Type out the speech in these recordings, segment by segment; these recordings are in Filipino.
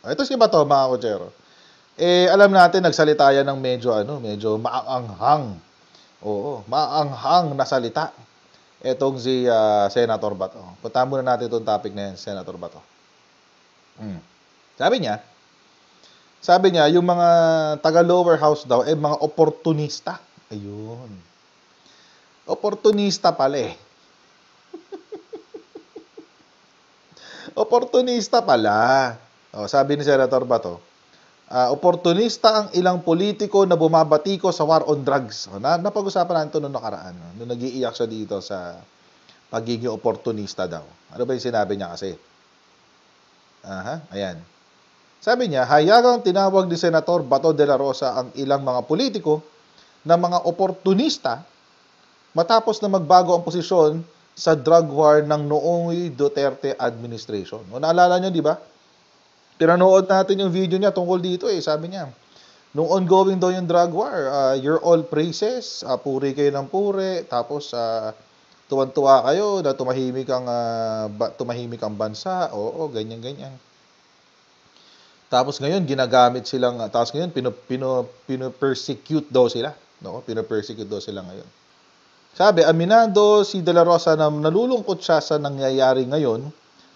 Ito si Bato, mga kutsero. Alam natin, nagsalita yan ng medyo maanghang. Oo, maanghang na salita. Etong si Senator Bato. Puntahan muna natin itong topic na yan, Senator Bato. Sabi niya, yung mga taga-lower house daw, mga oportunista. Ayun. Oportunista pala Oportunista pala. Sabi ni Senator Bato, oportunista ang ilang politiko na bumabatiko sa war on drugs. Napag-usapan natin ito noong nakaraan. Nung nag-iiyak siya dito sa pagiging oportunista daw. Ano ba yung sinabi niya kasi? Ayan. Sabi niya, hayagang tinawag ni Senator Bato de la Rosa ang ilang mga politiko na mga oportunista matapos na magbago ang posisyon sa drug war ng noong Duterte administration. Naalala niyo, di ba? Pinanood natin yung video niya tungkol dito sabi niya. Nung ongoing daw yung drug war, you're all praises, puri kayo ng puri, tapos tuwan-tuwa kayo na tumahimik ang bansa, ganyan-ganyan. Tapos ngayon, ginagamit silang, tapos ngayon, pino-persecute daw sila. Pino-persecute daw sila ngayon. Sabi, aminado si De La Rosa na nalulungkot siya sa nangyayari ngayon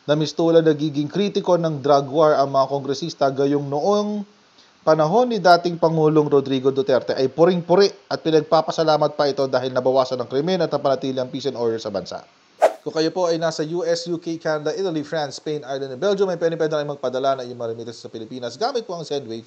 na mistula nagiging kritiko ng drug war ang mga kongresista gayong noong panahon ni dating Pangulong Rodrigo Duterte ay puring-puri at pinagpapasalamat pa ito dahil nabawasan ng krimen at napanatili ang peace and order sa bansa. Kung kayo po ay nasa US, UK, Canada, Italy, France, Spain, Ireland, and Belgium, may pwede na kayo magpadala na yung mga remittances sa Pilipinas gamit po ang Sendwave.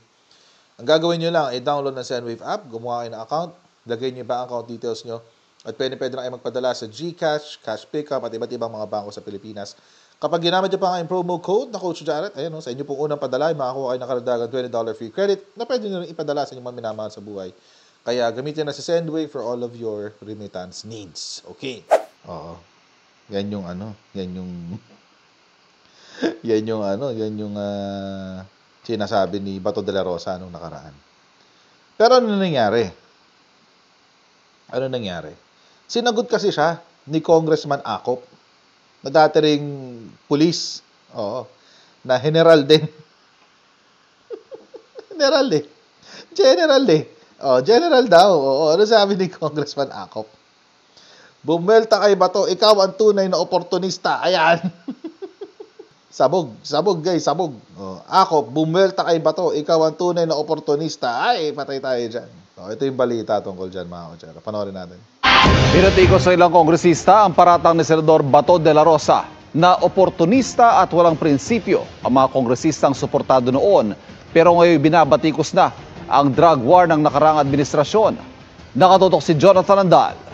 Ang gagawin nyo lang ay download ng Sendwave app, gumawa kayo ng account, lagay nyo ba ang account details nyo, at pwede na kayo magpadala sa GCash, Cash Pickup, at iba't ibang mga bangko sa Pilipinas. Kapag ginamit nyo pa ang promo code na Coach Jarrett, sa inyo pong unang padala, makakuha kayo ng karagdagang $20 free credit na pwede nyo rin ipadala sa inyong mga minamahal sa buhay. Kaya gamitin na si Sendwave for all of your remittance needs. Okay. Oo. Yan yung sinasabi ni Bato de la Rosa nung nakaraan. Pero ano nangyari? Sinagot kasi siya ni Congressman Acop na dati ring pulis. Na general din. General general daw. Ano sabi ni Congressman Acop? Bumelta kay Bato, ikaw ang tunay na oportunista. Ayan. Sabog guys, sabog. Acop, bumelta kay Bato, ikaw ang tunay na oportunista. Ay, patay tayo dyan. Ito yung balita tungkol dyan, mga kutsara. Panoorin natin. Pinatiko sa ilang kongresista ang paratang ni Senador Bato de la Rosa na oportunista at walang prinsipyo ang mga kongresistang suportado noon, pero ngayon binabatikos na ang drug war ng nakaraang administrasyon. Nakatutok si Jonathan Andal.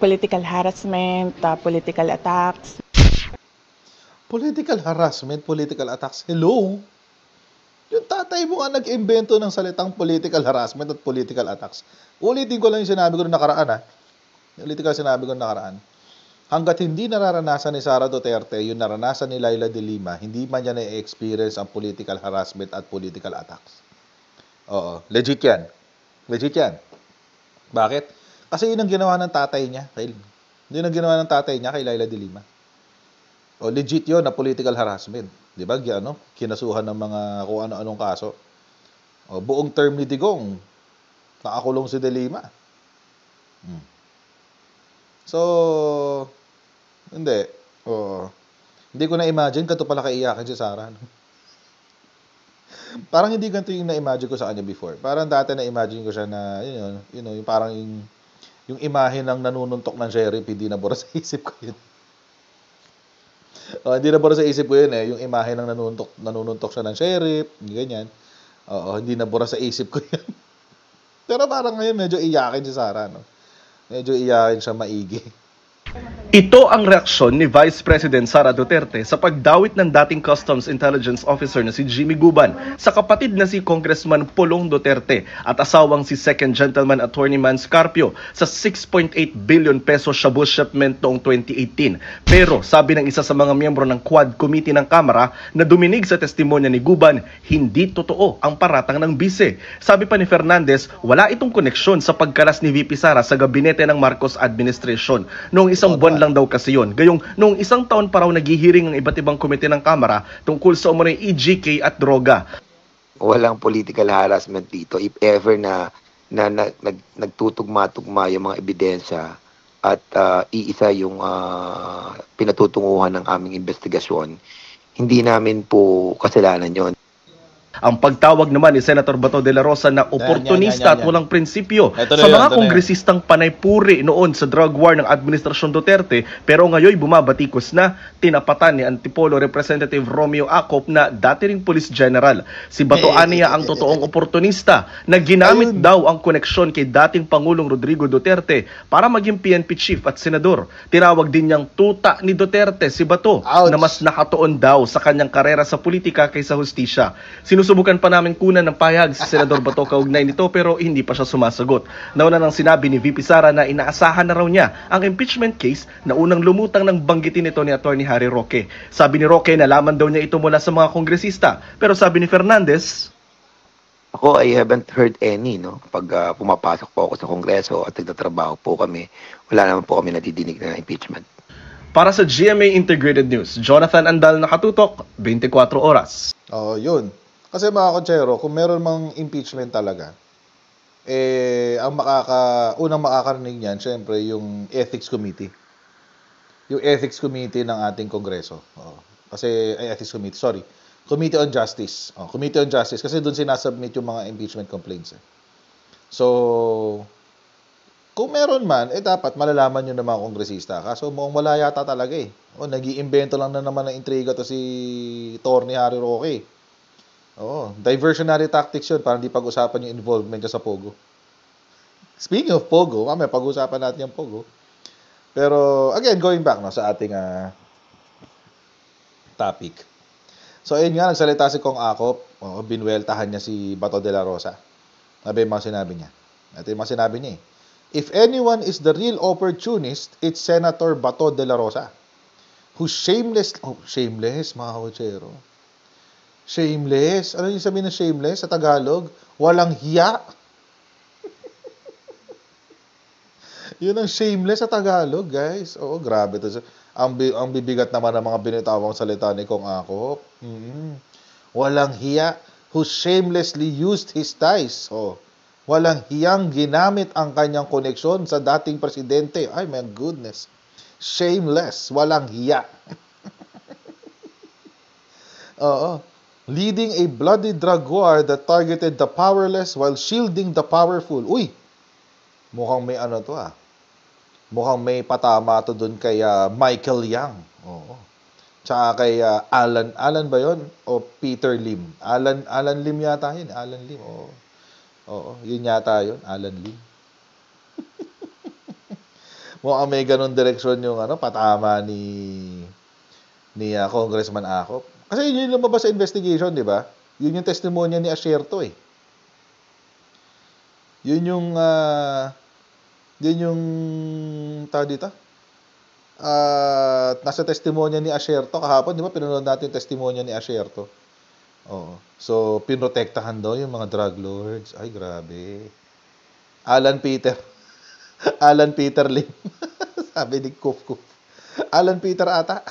Political harassment, political attacks. Political harassment, political attacks. Hello? Yung tatay mo nga nag-imbento ng salitang political harassment at political attacks. Ulitin ko lang yung sinabi ko noong nakaraan. Hanggat hindi nararanasan ni Sara Duterte yung naranasan ni Laila de Lima, hindi man niya na-experience ang political harassment at political attacks. Legit yan. Bakit? Kasi yun ang ginawa ng tatay niya. Yun ang ginawa ng tatay niya kay Laila de Lima. Legit yun na political harassment. Di ba? Kinasuhan ng mga kung ano-anong kaso. Buong term ni Digong, nakakulong si de Lima. So, hindi. Hindi ko na-imagine kanto pala kaiyakin si Sara. Parang hindi ganito yung na-imagine ko sa kanya before. Parang dati na-imagine ko siya na, yung parang yung imahe ng nanununtok ng sheriff, hindi nabura sa isip ko yun. Hindi nabura sa isip ko yun yung imahe ng nanununtok siya ng sheriff, ganyan. Hindi nabura sa isip ko yun. Pero parang ngayon medyo iyakin si Sara, no? Medyo iyakin siya maigi. Ito ang reaksyon ni Vice President Sara Duterte sa pagdawit ng dating Customs Intelligence Officer na si Jimmy Guban sa kapatid na si Congressman Pulong Duterte at asawang si Second Gentleman Attorney Man Scarpio sa 6.8 billion peso shabu shipment noong 2018. Pero sabi ng isa sa mga miyembro ng Quad Committee ng Kamara na duminig sa testimonya ni Guban, hindi totoo ang paratang ng bise. Sabi pa ni Fernandez, wala itong koneksyon sa pagkalas ni VP Sara sa gabinete ng Marcos administration. Noong isang buwan lang daw kasi yun. Gayong noong isang taon pa raw naghihiring ang iba't ibang komite ng Kamara tungkol sa umano'y EJK at droga. Walang political harassment dito. If ever nagtutugma-tugma yung mga ebidensya at iisa yung pinatutunguhan ng aming investigasyon, hindi namin po kasalanan yon. Ang pagtawag naman ni Senator Bato de la Rosa na oportunista at walang prinsipyo sa mga kongresistang panaypuri noon sa drug war ng Administrasyon Duterte, pero ngayon bumabatikos na, tinapatan ni Antipolo Representative Romeo Acop na dati ring Police General. Si Bato aniya ang totoong oportunista na ginamit daw ang koneksyon kay dating Pangulong Rodrigo Duterte para maging PNP chief at senador. Tinawag din niyang tuta ni Duterte si Bato na mas nakatuon daw sa kanyang karera sa politika kaysa hustisya. Sinusubukan pa namin kunan ng pahayag si Senador Bato kaugnay nito pero hindi pa siya sumasagot. Nauna nang sinabi ni VP Sara na inaasahan na raw niya ang impeachment case na unang lumutang ng banggitin ito ni Atty. Harry Roque. Sabi ni Roque na nalaman daw niya ito mula sa mga kongresista. Pero sabi ni Fernandez, Ako, I haven't heard any, no? Pag pumapasok po ako sa Kongreso at nagtatrabaho po kami, wala naman po kami nadidinig na impeachment. para sa GMA Integrated News, Jonathan Andal, nakatutok, 24 oras. Yun. Kasi mga konsyero, kung meron mang impeachment talaga, ang unang makakarinig niyan, syempre, yung Ethics Committee. Yung Ethics Committee ng ating Kongreso. Ethics Committee, sorry. Committee on Justice. Committee on Justice. Kasi doon sinasubmit yung mga impeachment complaints. So, kung meron man, dapat malalaman nyo ng mga kongresista. Kaso mukhang wala yata talaga nag-iimbento lang na naman ng intriga to si Atty. Harry Roque. Diversionary tactics yun para hindi pag-usapan yung involvement niya sa Pogo. Speaking of Pogo, mamaya pag-usapan natin yung Pogo. Pero, again, going back sa ating topic. So, ayun nga, nagsalita si Kong Acop. Binweltahan niya si Bato de la Rosa. Sabi yung mga sinabi niya. Ito yung mga sinabi niya If anyone is the real opportunist, it's Senator Bato de la Rosa. Who shameless mga kotsero. Shameless. Ano yung sabihin ng shameless sa Tagalog? Walang hiya. Yun ang shameless sa Tagalog, guys. Grabe to. Ang bibigat naman ng mga binitawang salita ni Kong Acop. Walang hiya. Who shamelessly used his ties. Walang hiyang ginamit ang kanyang koneksyon sa dating presidente. Ay, my goodness. Shameless. Walang hiya. Leading a bloody drug war that targeted the powerless while shielding the powerful. Uy! Mukhang may Mukhang may patama to dun kay Michael Yang. Tsaka kay Alan ba yun? O Peter Lim? Alan Lim yata yun. Alan Lim, yun yata yun. Alan Lim. Mukhang may ganun direksyon yung patama ni Congressman Acop. Kasi yun yung lumabas sa investigation, di ba? Yun yung testimonya ni Asierto Yun yung nasa testimonya ni Asierto kahapon, di ba? Pinanood natin yung testimonya ni Asierto. So, pinrotektahan daw yung mga drug lords. Ay, grabe. Alan Peter Lim. Sabi ni Kuf. Alan Peter ata.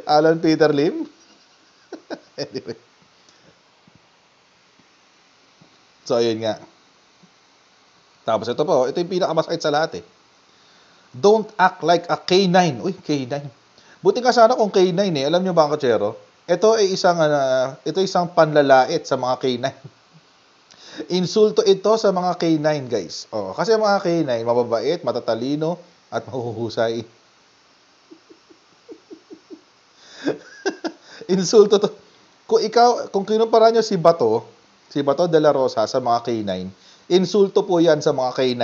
Alan Peter Lim. Anyway. So, ayun nga. Tapos ito yung pinakamasakit sa lahat Don't act like a K9. Uy, K9. Buti nga sana kung K9 Alam nyo ba, Kachero? Ito ay isang panlalait sa mga K9. Insulto ito sa mga K9, guys. Kasi mga K9, mababait, matatalino, at mahuhusay. Insulto to. Kung kinumpara nyo si Bato de la Rosa sa mga K9, insulto po yan sa mga K9.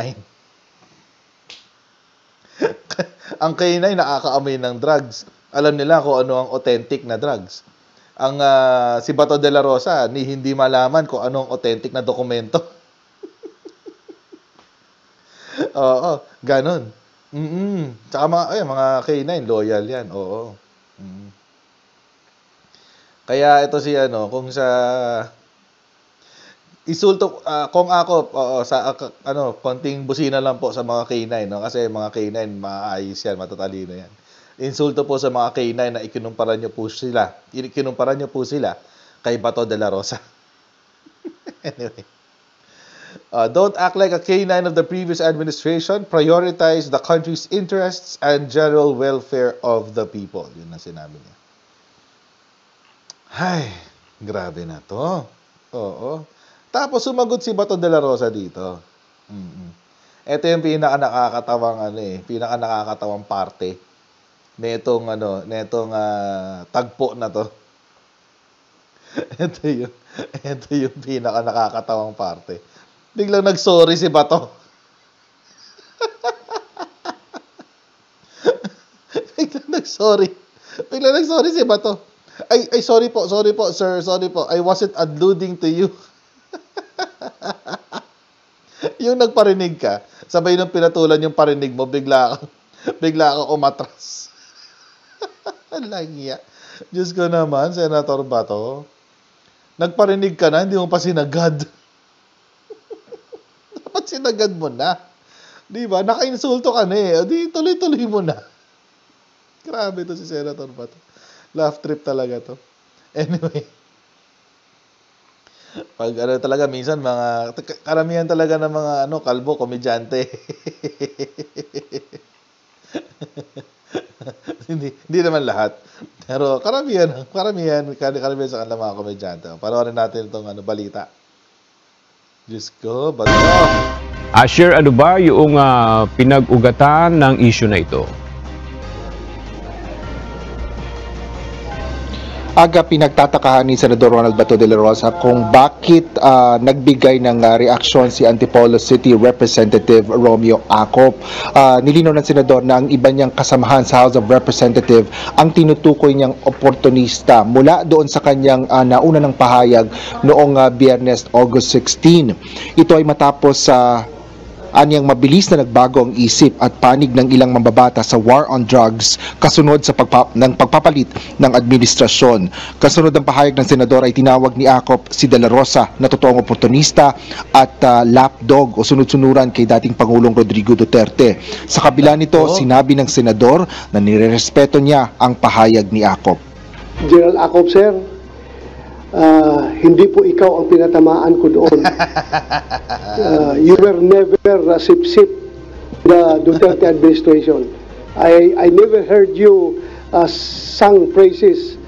Ang K9 nakakaamoy ng drugs. Alam nila kung ano ang authentic na drugs. Ang si Bato de la Rosa, hindi malaman kung ano ang authentic na dokumento. Ganon. Tsaka mga K9, loyal yan. Kaya ito si kung sa Insulto, kung ako, konting busina lang po sa mga K9, no? Kasi mga K9, maayos yan, matatalino yan. Insulto po sa mga K9 na ikinumpara nyo po sila kay Bato de la Rosa. Anyway. Don't act like a K9 of the previous administration. Prioritize the country's interests and general welfare of the people. Yun ang sinabi niya. Ay, grabe na to. Oo. Tapos sumagot si Bato de la Rosa dito. Ito yung pinaka-nakakatawang parte netong tagpo na to. Ito yung pinaka-nakakatawang parte. Biglang nag-sorry si Bato. Biglang nag-sorry si Bato. Ay, sorry po, sir, sorry po. I wasn't alluding to you. Yung nagparinig ka, sabay nung pinatulan yung parinig mo, bigla kang umatras. Langya. Diyos ko naman, Senator Bato. Nagparinig ka na, hindi mo pa sinagad. Dapat sinagad mo na. Di ba? Naka-insulto ka na eh. Di tuloy-tuloy mo na. Grabe to si Senator Bato. Laugh trip talaga to. Anyway. Pag talaga minsan karamihan talaga ng mga kalbo komedyante. hindi naman lahat. Pero karamihan sa kanila mga komedyante. Panoorin natin itong balita. Diyos ko, Bato. Asher, ano ba yung pinag-ugatan ng issue na ito? Aga pinagtatakahan ni Senador Ronald Bato de la Rosa kung bakit nagbigay ng reaksyon si Antipolo City Representative Romeo Acop. Nilinaw ng Senador na ang iba niyang kasamahan sa House of Representatives ang tinutukoy niyang oportunista mula doon sa kanyang nauna ng pahayag noong Biyernes, August 16. Ito ay matapos anyang mabilis na nagbago ang isip at panig ng ilang mambabata sa war on drugs kasunod sa pagpapalit ng administrasyon. Kasunod ang pahayag ng Senador ay tinawag ni Acop si De La Rosa na totoong oportunista at lapdog o sunod-sunuran kay dating Pangulong Rodrigo Duterte. Sa kabila nito, sinabi ng Senador na nirerespeto niya ang pahayag ni Acop. General Acop, sir, hindi po ikaw ang pinatamaan ko doon. You were never sip-sip the Duterte administration. I never heard you sung praises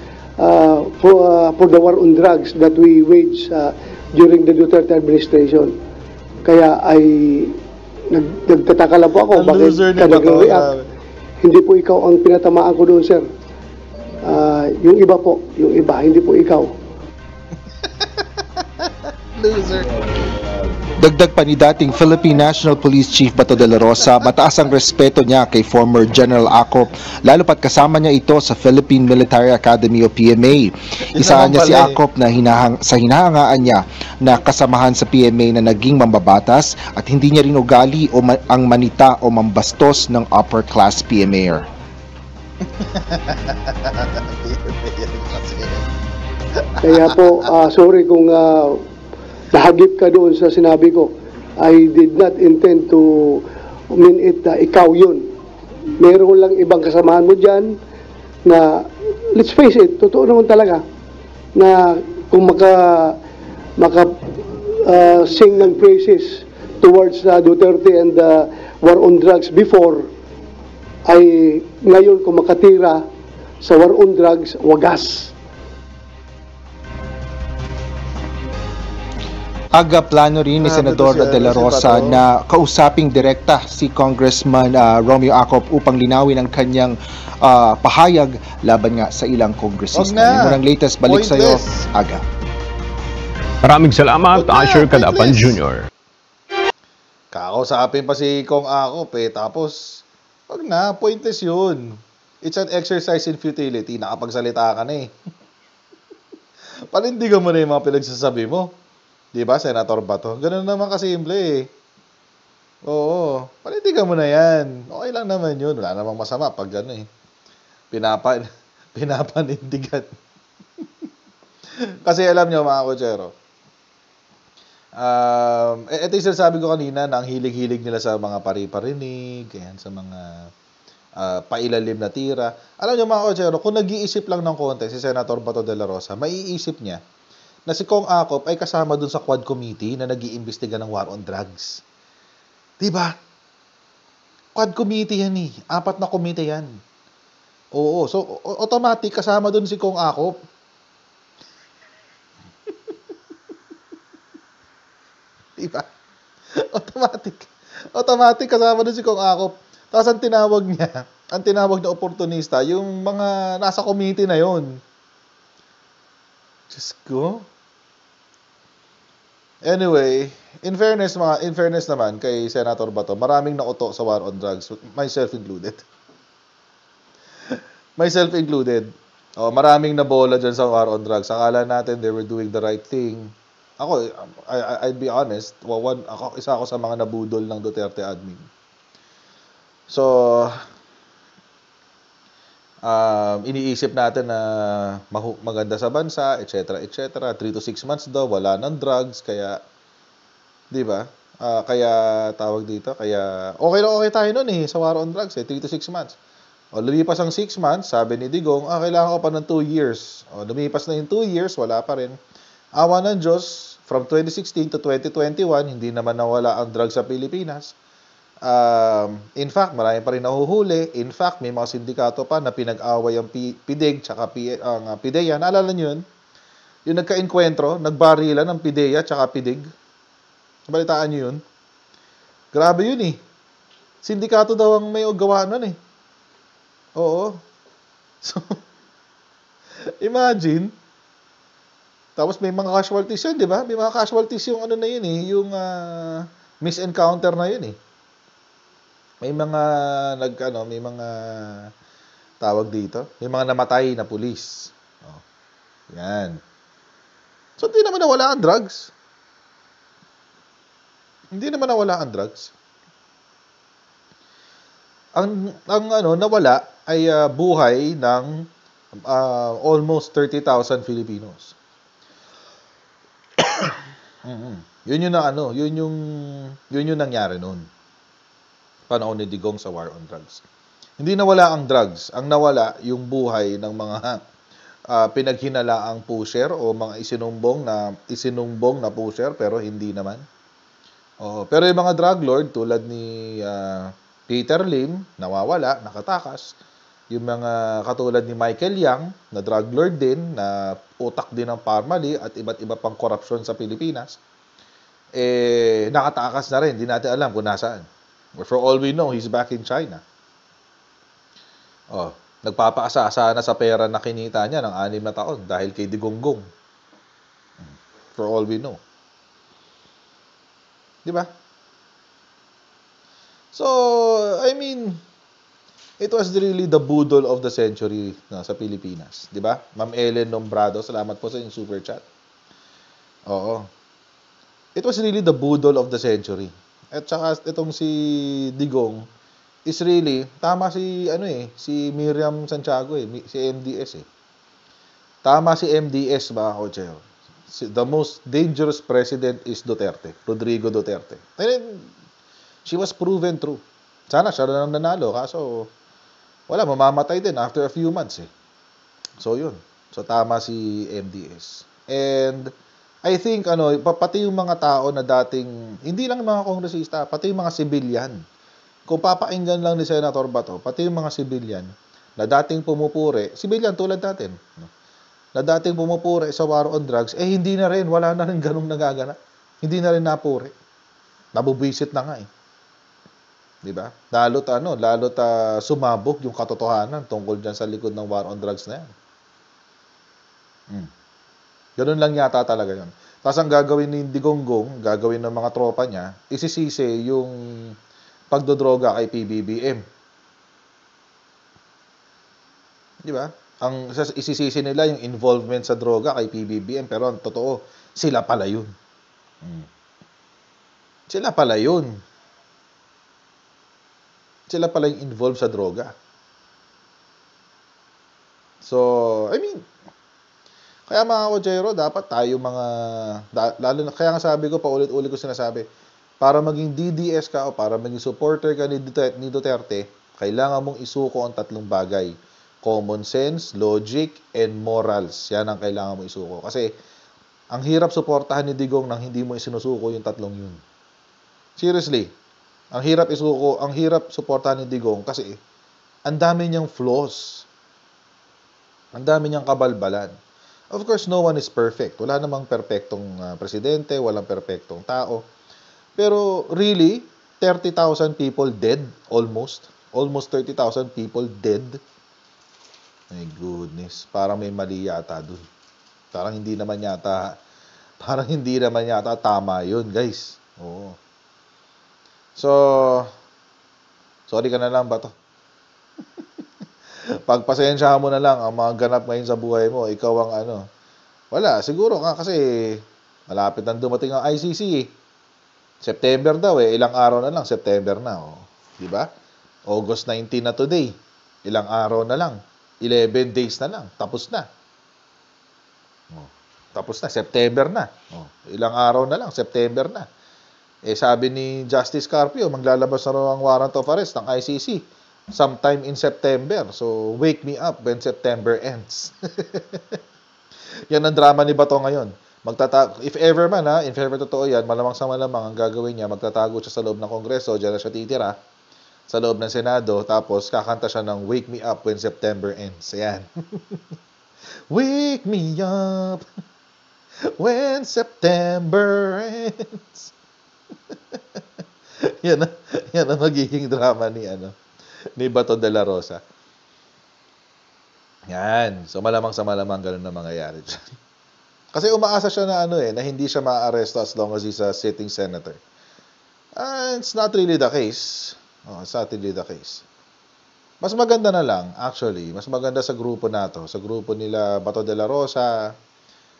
for the war on drugs that we waged during the Duterte administration. Kaya nagtataka lang po ako bakit ka nag-react. Hindi po ikaw ang pinatamaan ko doon, sir. Yung iba, hindi po ikaw. Loser. Dagdag pa ni dating Philippine National Police Chief Bato de la Rosa, mataas ang respeto niya kay former General Acop, lalo pat kasama niya ito sa Philippine Military Academy o PMA. Isahan niya si Acop na hinahangaan niya na kasamahan sa PMA na naging mambabatas at hindi niya rin ugali ang manita o mambastos ng upper class PMAer. Kaya po, sorry kung nahagip ka doon sa sinabi ko. I did not intend to mean it na ikaw yun. Meron lang ibang kasamahan mo dyan na, let's face it, totoo naman talaga, na kung sing ng praises towards Duterte and war on drugs before, ay ngayon kung makatira sa war on drugs, wagas. Aga plano rin ni Senador De La Rosa na kausaping direkta si Congressman Romeo Acop upang linawin ang kanyang pahayag laban nga sa ilang kongresista. Yung unang latest, balik sa iyo, Aga. Maraming salamat, Asher Cadapan Jr. Kakausapin pa si Kong Acop tapos wag na, pointless yun. It's an exercise in futility. Nakapagsalita ka na panindigan mo na yung mga pinagsasabi mo. Di ba, Senator Bato? Ganun naman kasimple Oo. Panindigan mo na yan. Okay lang naman yun. Wala namang masama pag gano'n pinapanindigan. Kasi alam nyo mga kutsero, Ito yung sinasabi ko kanina na ang hilig-hilig nila sa mga pari-parinig, ganyan, sa mga pailalim na tira. Alam niyo mga kotsero, kung nag-iisip lang ng konti si Senator Bato de la Rosa, maiisip niya na si Kong Acop ay kasama dun sa Quad Committee na nag-iimbestiga ng war on drugs. Diba? Quad Committee yan eh. 4 na committee yan. Oo. So, automatic kasama dun si Kong Acop. Diba? Automatic kasama dun si Kong Acop. Tapos ang tinawag na oportunista, yung mga nasa committee na yon. Diyos ko. Anyway, in fairness naman kay Senator Bato, maraming nauto sa war on drugs, myself included. Myself included. Maraming nabola dyan sa war on drugs. Akala natin they were doing the right thing. Ako, I'd be honest, isa ako sa mga nabudol ng Duterte admin. So, iniisip natin na maganda sa bansa, etc., etc. 3 to 6 months daw, wala ng drugs, kaya, di ba? Kaya, tawag dito, kaya, okay tayo nun sa war on drugs, 3 to 6 months. Lumipas ang 6 months, sabi ni Digong, kailangan ko pa ng 2 years. Lumipas na yung 2 years, wala pa rin. Awa ng Diyos, from 2016 to 2021, hindi naman nawala ang drugs sa Pilipinas. In fact, marami pa rin nahuhuli. In fact, may mga sindikato pa na pinag-away ang PIDEG tsaka ang PIDEA. Naalala nyo yun? Yung nagka-enkwentro, nagbarilan ng PIDEA tsaka PIDEG. Balitaan nyo yun? Grabe yun eh. Sindikato daw ang may gawa nun eh. Oo. So, imagine. Tapos may mga casualties yun, di ba? May mga casualties yung ano na yun eh. Yung misencounter na yun eh. May mga may mga tawag dito, may mga namatay na pulis. Yan. So hindi naman nawala ang drugs. Hindi naman nawala ang drugs. Ang nawala ay buhay ng almost 30,000 Filipinos. Yun yung nangyari noon. Panahon ni Digong sa war on drugs. Hindi nawala ang drugs. Ang nawala yung buhay ng mga pinaghinalaang pusher o mga isinumbong na pusher pero hindi naman. Pero yung mga drug lord tulad ni Peter Lim, nawawala, nakatakas. Yung mga katulad ni Michael Yang, na drug lord din, na utak din ng Parmali at iba't iba pang korupsyon sa Pilipinas, nakatakas na rin. Hindi natin alam kung nasaan. For all we know, he's back in China. Nagpapaasa na sa pera na kinita niya ng 6 na taon dahil kay Digonggong. For all we know. Di ba? So, I mean, it was really the budol of the century sa Pilipinas. Di ba? Ma'am Ellen Nombrado, salamat po sa inyong super chat. Oo. It was really the budol of the century. At saka itong si Digong is really, tama si Miriam Santiago si MDS Tama si MDS ba, Kochero? The most dangerous president is Duterte, Rodrigo Duterte. And she was proven true. Sana siya na nanalo, kaso wala, mamamatay din after a few months So yun. So tama si MDS. And I think, pati yung mga tao na dating, hindi lang mga kongresista, pati yung mga sibilyan. Kung papakinggan lang ni Senator Bato, pati yung mga sibilyan na dating pumupuri, sibilyan tulad natin, na dating pumupuri sa war on drugs, hindi na rin, wala na rin ganung nagaganap. Hindi na rin napuri. Nabubwisit na nga Diba? Lalo't sumabog yung katotohanan tungkol dyan sa likod ng war on drugs na yan. Ganun lang yata talaga yun. Tapos ang gagawin ni Digonggong, gagawin ng mga tropa niya, isisisi yung pagdodroga kay PBBM. Di ba? Ang isisisi nila yung involvement sa droga kay PBBM, pero ang totoo, sila pala yun. Sila pala yun. Sila pala yung involved sa droga. So, I mean, Kaya mga Kojero, dapat tayo mga, lalo na, kaya nga sabi ko, paulit-ulit ko sinasabi, para maging DDS ka o para maging supporter ka ni Duterte, kailangan mong isuko ang tatlong bagay. Common sense, logic, and morals. Yan ang kailangan mong isuko. Kasi, ang hirap suportahan ni Digong nang hindi mo isinusuko yung tatlong yun. Seriously, ang hirap suportahan ni Digong kasi ang dami niyang flaws. Ang dami niyang kabalbalan. Of course, no one is perfect. Wala namang perpektong presidente, walang perpektong tao. Pero really, 30,000 people dead, almost 30,000 people dead. My goodness, parang may mali yata dun. Parang hindi naman yata tama yun, guys. Oo. So, sorry ka na lang ba to? Pagpasensyahan mo na lang ang mga ganap ngayon sa buhay mo. Ikaw ang ano. Wala, siguro nga kasi malapit na dumating ang ICC eh. September daw eh. Ilang araw na lang, September na. Oh. Diba? August 19 na today. Ilang araw na lang. 11 days na lang. Tapos na. Oh. Tapos na. September na. Oh. Ilang araw na lang. September na. Eh sabi ni Justice Carpio, maglalabas na raw ang warrant of arrest ng ICC sometime in September. So, wake me up when September ends. Yan ang drama ni Bato ngayon. If ever man if ever totoo yan, malamang sa malamang ang gagawin niya, magtatago siya sa loob ng Kongreso, dyan na siya titira, sa loob ng Senado, tapos kakanta siya ng Wake Me Up When September Ends. Ayan. Wake me up when September ends. yan ang magiging drama ni Bato de la Rosa. Yan. So malamang sa malamang ganun na mangyayari dyan. Kasi umaasa siya na na hindi siya ma-arresto as long as he's a sitting senator. It's not really the case. It's not really the case. Mas maganda na lang, actually, mas maganda sa grupo nato, sa grupo nila Bato de la Rosa,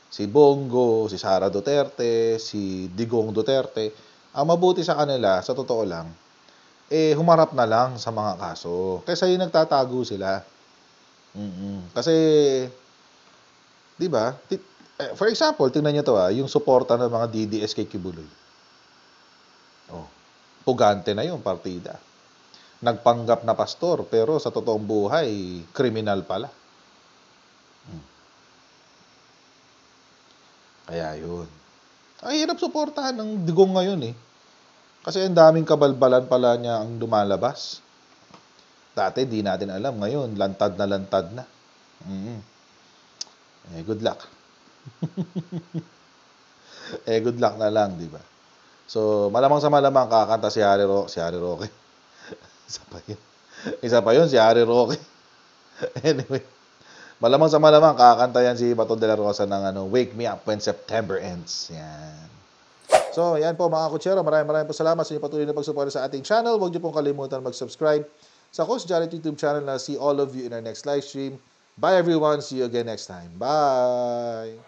si Bongo, si Sara Duterte, si Digong Duterte. Ang mabuti sa kanila, sa totoo lang, humarap na lang sa mga kaso. Kaysa yung nagtatago sila. Kasi, di ba? For example, tingnan niyo to yung suporta ng mga DDS kay Kibuloy. Pugante na yung partida. Nagpanggap na pastor, pero sa totoong buhay, kriminal pala. Kaya yun. Ang hirap suportahan ng Digong ngayon Kasi ang daming kabalbalan pala niya ang lumalabas. Dati di natin alam. Ngayon, lantad na. Good luck. Good luck na lang, di ba? So, malamang sa malamang kakanta si Harry Roque. Isa pa yun, si Harry Roque. Anyway, malamang sa malamang kakanta yan si Bato de la Rosa ng Wake Me Up When September Ends. Yan. So, yan po mga kutsero. Maraming po salamat sa inyong patuloy na pagsuporta sa ating channel. Huwag niyo pong kalimutan mag-subscribe sa Coach Jared YouTube channel na see all of you in our next live stream. Bye everyone. See you again next time. Bye!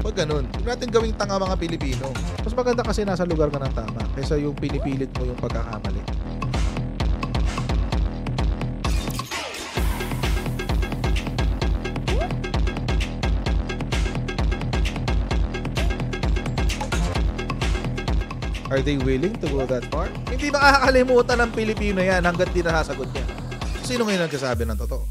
Huwag ganun. Huwag natin gawing tanga mga Pilipino. Mas maganda kasi nasa lugar ka ng tama kaysa yung pinipilit mo yung pagkakamali. Are they willing to go that far? Hindi makakalimutan ng Pilipino yan hanggat di nasasagot niya. Sino ngayon nagsasabi ng totoo?